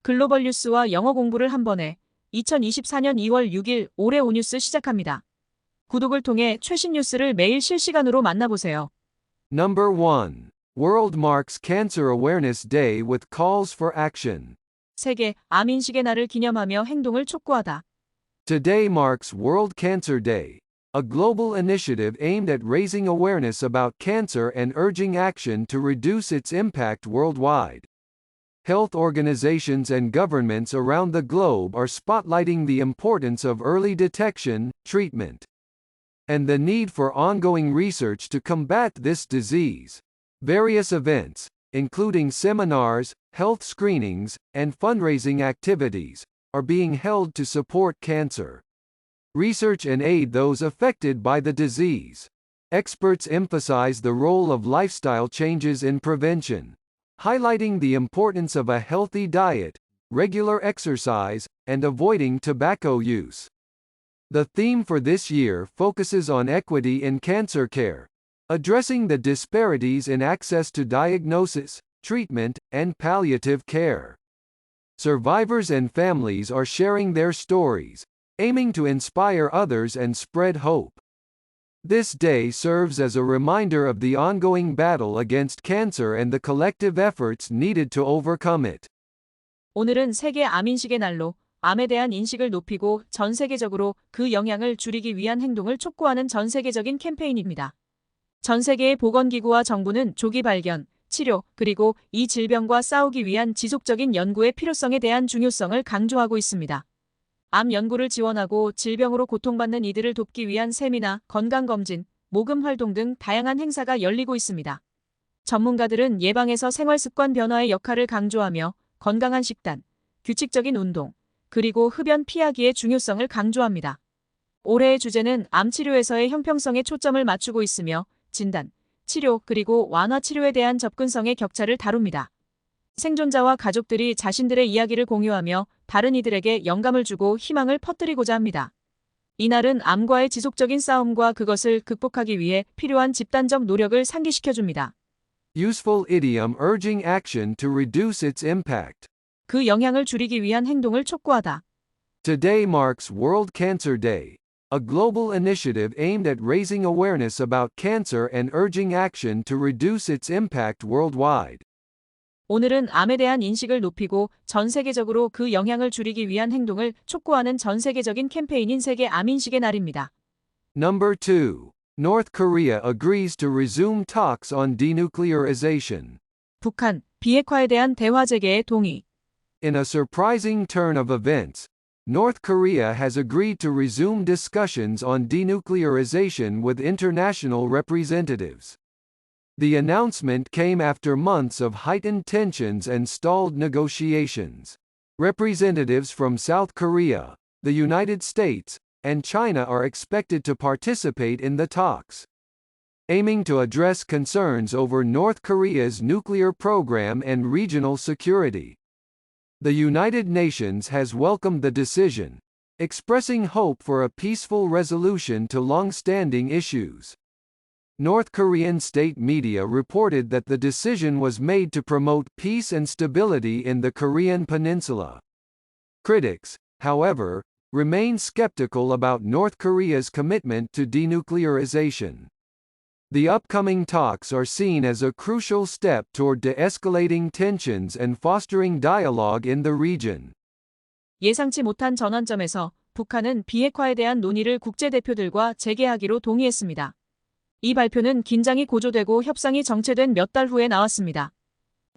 글로벌 뉴스와 영어 공부를 한 번에 2024년 2월 6일 올해 오뉴스 시작합니다. 구독을 통해 최신 뉴스를 매일 실시간으로 만나보세요. Number 1. World marks Cancer Awareness Day with calls for action. 세계 암 인식의 날을 기념하며 행동을 촉구하다. Today marks World Cancer Day, a global initiative aimed at raising awareness about cancer and urging action to reduce its impact worldwide. Health organizations and governments around the globe are spotlighting the importance of early detection, treatment, and the need for ongoing research to combat this disease. Various events, including seminars, health screenings, and fundraising activities, are being held to support cancer research and aid those affected by the disease. Experts emphasize the role of lifestyle changes in prevention, highlighting the importance of a healthy diet, regular exercise, and avoiding tobacco use. The theme for this year focuses on equity in cancer care, addressing the disparities in access to diagnosis, treatment, and palliative care. Survivors and families are sharing their stories, aiming to inspire others and spread hope. This day serves as a reminder of the ongoing battle against cancer and the collective efforts needed to overcome it. 오늘은 세계 암 인식의 날로 암에 대한 인식을 높이고 전 세계적으로 그 영향을 줄이기 위한 행동을 촉구하는 전 세계적인 캠페인입니다. 전 세계의 보건기구와 정부는 조기 발견, 치료, 그리고 이 질병과 싸우기 위한 지속적인 연구의 필요성에 대한 중요성을 강조하고 있습니다. 암 연구를 지원하고 질병으로 고통받는 이들을 돕기 위한 세미나, 건강검진, 모금 활동 등 다양한 행사가 열리고 있습니다. 전문가들은 예방에서 생활습관 변화의 역할을 강조하며 건강한 식단, 규칙적인 운동, 그리고 흡연 피하기의 중요성을 강조합니다. 올해의 주제는 암 치료에서의 형평성에 초점을 맞추고 있으며 진단, 치료, 그리고 완화 치료에 대한 접근성의 격차를 다룹니다. 생존자와 가족들이 자신들의 이야기를 공유하며 다른 이들에게 영감을 주고 희망을 퍼뜨리고자 합니다. 이날은 암과의 지속적인 싸움과 그것을 극복하기 위해 필요한 집단적 노력을 상기시켜줍니다. Useful idiom urging action to reduce its impact. 그 영향을 줄이기 위한 행동을 촉구하다. Today marks World Cancer Day, a global initiative aimed at raising awareness about cancer and urging action to reduce its impact worldwide. 오늘은 암에 대한 인식을 높이고 전 세계적으로 그 영향을 줄이기 위한 행동을 촉구하는 전 세계적인 캠페인인 세계 암 인식의 날입니다. Number 2. North Korea agrees to resume talks on denuclearization. 북한, 비핵화에 대한 대화 재개에 동의. In a surprising turn of events, North Korea has agreed to resume discussions on denuclearization with international representatives. The announcement came after months of heightened tensions and stalled negotiations. Representatives from South Korea, the United States, and China are expected to participate in the talks, aiming to address concerns over North Korea's nuclear program and regional security. The United Nations has welcomed the decision, expressing hope for a peaceful resolution to long-standing issues. North Korean state media reported that the decision was made to promote peace and stability in the Korean peninsula. Critics, however, remain skeptical about North Korea's commitment to denuclearization. The upcoming talks are seen as a crucial step toward de-escalating tensions and fostering dialogue in the region. 예상치 못한 전환점에서 북한은 비핵화에 대한 논의를 국제대표들과 재개하기로 동의했습니다. 이 발표는 긴장이 고조되고 협상이 정체된 몇 달 후에 나왔습니다.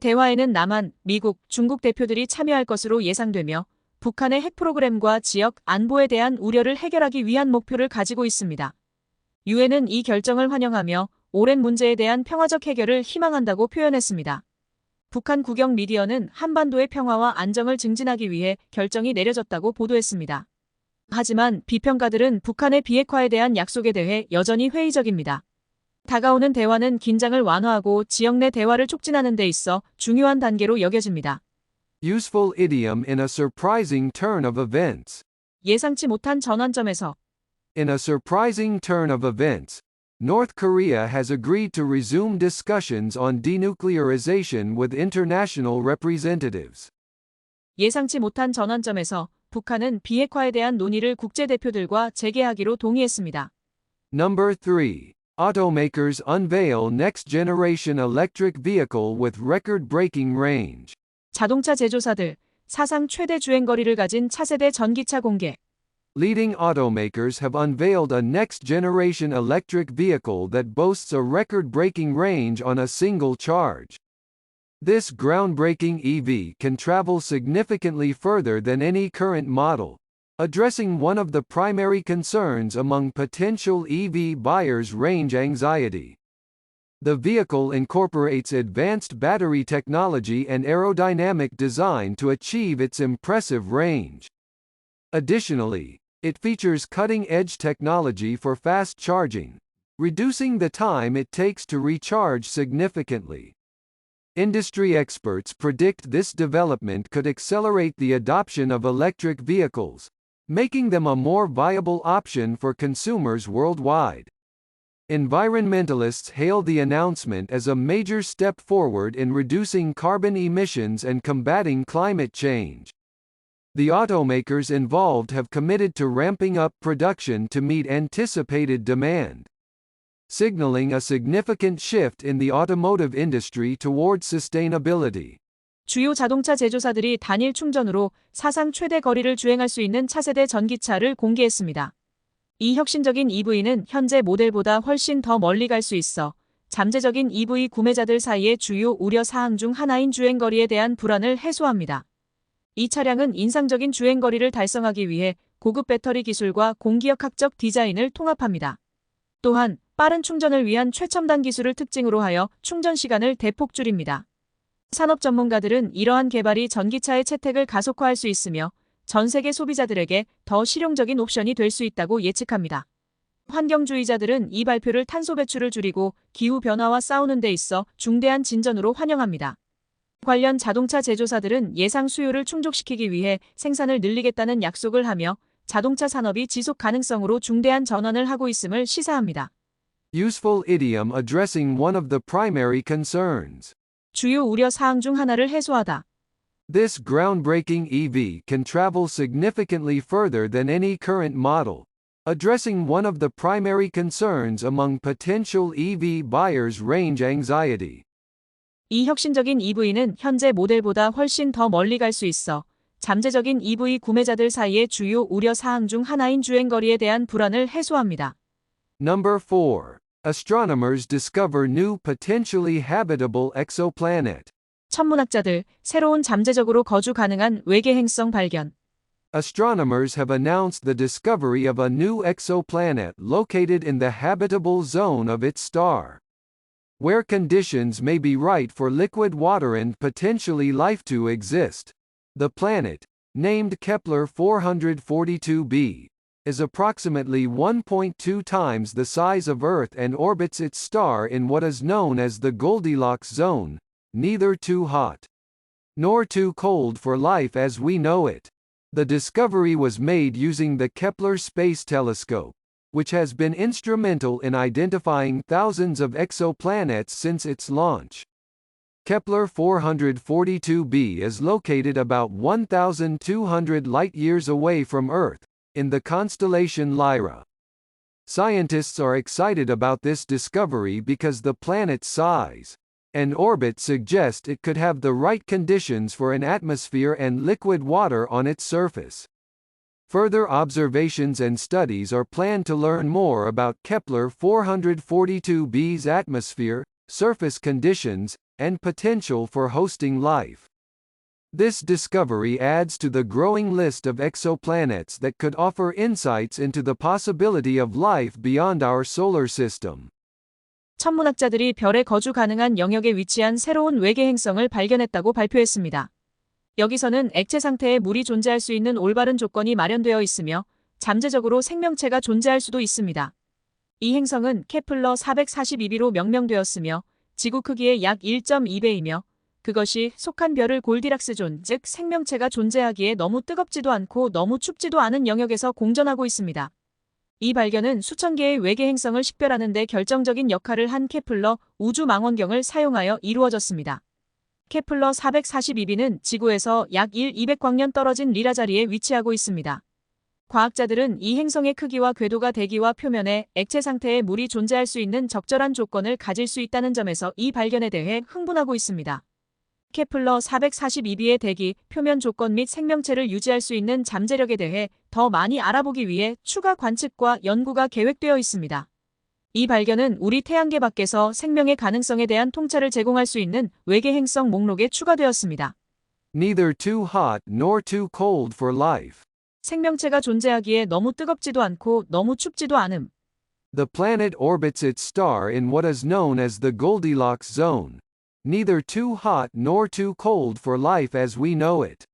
대화에는 남한, 미국, 중국 대표들이 참여할 것으로 예상되며 북한의 핵 프로그램과 지역 안보에 대한 우려를 해결하기 위한 목표를 가지고 있습니다. 유엔은 이 결정을 환영하며 오랜 문제에 대한 평화적 해결을 희망한다고 표현했습니다. 북한 국영 미디어는 한반도의 평화와 안정을 증진하기 위해 결정이 내려졌다고 보도했습니다. 하지만 비평가들은 북한의 비핵화에 대한 약속에 대해 여전히 회의적입니다. 다가오는 대화는 긴장을 완화하고 지역 내 대화를 촉진하는 데 있어 중요한 단계로 여겨집니다. Useful idiom in a surprising turn of events. 예상치 못한 전환점에서. In a surprising turn of events, North Korea has agreed to resume discussions on denuclearization with international representatives. 예상치 못한 전환점에서 북한은 비핵화에 대한 논의를 국제대표들과 재개하기로 동의했습니다. Number 3. Automakers unveil next-generation electric vehicle with record-breaking range. 자동차 제조사들, 사상 최대 주행거리를 가진 차세대 전기차 공개. Leading automakers have unveiled a next-generation electric vehicle that boasts a record-breaking range on a single charge. This groundbreaking EV can travel significantly further than any current model, addressing one of the primary concerns among potential EV buyers: range anxiety. The vehicle incorporates advanced battery technology and aerodynamic design to achieve its impressive range. Additionally, it features cutting-edge technology for fast charging, reducing the time it takes to recharge significantly. Industry experts predict this development could accelerate the adoption of electric vehicles, making them a more viable option for consumers worldwide. Environmentalists hail the announcement as a major step forward in reducing carbon emissions and combating climate change. The automakers involved have committed to ramping up production to meet anticipated demand, signaling a significant shift in the automotive industry towards sustainability. 주요 자동차 제조사들이 단일 충전으로 사상 최대 거리를 주행할 수 있는 차세대 전기차를 공개했습니다. 이 혁신적인 EV는 현재 모델보다 훨씬 더 멀리 갈 수 있어 잠재적인 EV 구매자들 사이의 주요 우려 사항 중 하나인 주행거리에 대한 불안을 해소합니다. 이 차량은 인상적인 주행거리를 달성하기 위해 고급 배터리 기술과 공기역학적 디자인을 통합합니다. 또한 빠른 충전을 위한 최첨단 기술을 특징으로 하여 충전 시간을 대폭 줄입니다. 산업 전문가들은 이러한 개발이 전기차의 채택을 가속화할 수 있으며 전 세계 소비자들에게 더 실용적인 옵션이 될 수 있다고 예측합니다. 환경주의자들은 이 발표를 탄소 배출을 줄이고 기후변화와 싸우는 데 있어 중대한 진전으로 환영합니다. 관련 자동차 제조사들은 예상 수요를 충족시키기 위해 생산을 늘리겠다는 약속을 하며 자동차 산업이 지속 가능성으로 중대한 전환을 하고 있음을 시사합니다. Useful idiom addressing one of the primary concerns. 주요 우려 사항 중 하나를 해소하다. This groundbreaking EV can travel significantly further than any current model, addressing one of the primary concerns among potential EV buyers: range anxiety. 이 혁신적인 EV는 현재 모델보다 훨씬 더 멀리 갈 수 있어 잠재적인 EV 구매자들 사이의 주요 우려 사항 중 하나인 주행거리에 대한 불안을 해소합니다. Number 4. Astronomers discover new potentially habitable exoplanet. 천문학자들, 새로운 잠재적으로 거주 가능한 외계행성 발견. Astronomers have announced the discovery of a new exoplanet located in the habitable zone of its star, where conditions may be right for liquid water and potentially life to exist. The planet, named Kepler 442b, is approximately 1.2 times the size of Earth and orbits its star in what is known as the Goldilocks zone, neither too hot nor too cold for life as we know it. The discovery was made using the Kepler Space Telescope, which has been instrumental in identifying thousands of exoplanets since its launch. Kepler 442b is located about 1,200 light-years away from Earth, in the constellation Lyra. Scientists are excited about this discovery because the planet's size and orbit suggest it could have the right conditions for an atmosphere and liquid water on its surface. Further observations and studies are planned to learn more about Kepler 442b's atmosphere, surface conditions, and potential for hosting life. This discovery adds to the growing list of exoplanets that could offer insights into the possibility of life beyond our solar system. 천문학자들이 별에 거주 가능한 영역에 위치한 새로운 외계행성을 발견했다고 발표했습니다. 여기서는 액체 상태에 물이 존재할 수 있는 올바른 조건이 마련되어 있으며 잠재적으로 생명체가 존재할 수도 있습니다. 이 행성은 케플러 442b로 명명되었으며 지구 크기의 약 1.2배이며 그것이 속한 별을 골디락스 존, 즉 생명체가 존재하기에 너무 뜨겁지도 않고 너무 춥지도 않은 영역에서 공전하고 있습니다. 이 발견은 수천 개의 외계행성을 식별하는 데 결정적인 역할을 한 케플러 우주 망원경을 사용하여 이루어졌습니다. 케플러 442b는 지구에서 약 200광년 떨어진 리라 자리에 위치하고 있습니다. 과학자들은 이 행성의 크기와 궤도가 대기와 표면에 액체 상태의 물이 존재할 수 있는 적절한 조건을 가질 수 있다는 점에서 이 발견에 대해 흥분하고 있습니다. 케플러 442b의 대기, 표면 조건 및 생명체를 유지할 수 있는 잠재력에 대해 더 많이 알아보기 위해 추가 관측과 연구가 계획되어 있습니다. 이 발견은 우리 태양계 밖에서 생명의 가능성에 대한 통찰을 제공할 수 있는 외계행성 목록에 추가되었습니다. Neither too hot nor too cold for life. 생명체가 존재하기에 너무 뜨겁지도 않고 너무 춥지도 않음. The planet orbits its star in what is known as the Goldilocks zone. Neither too hot nor too cold for life as we know it.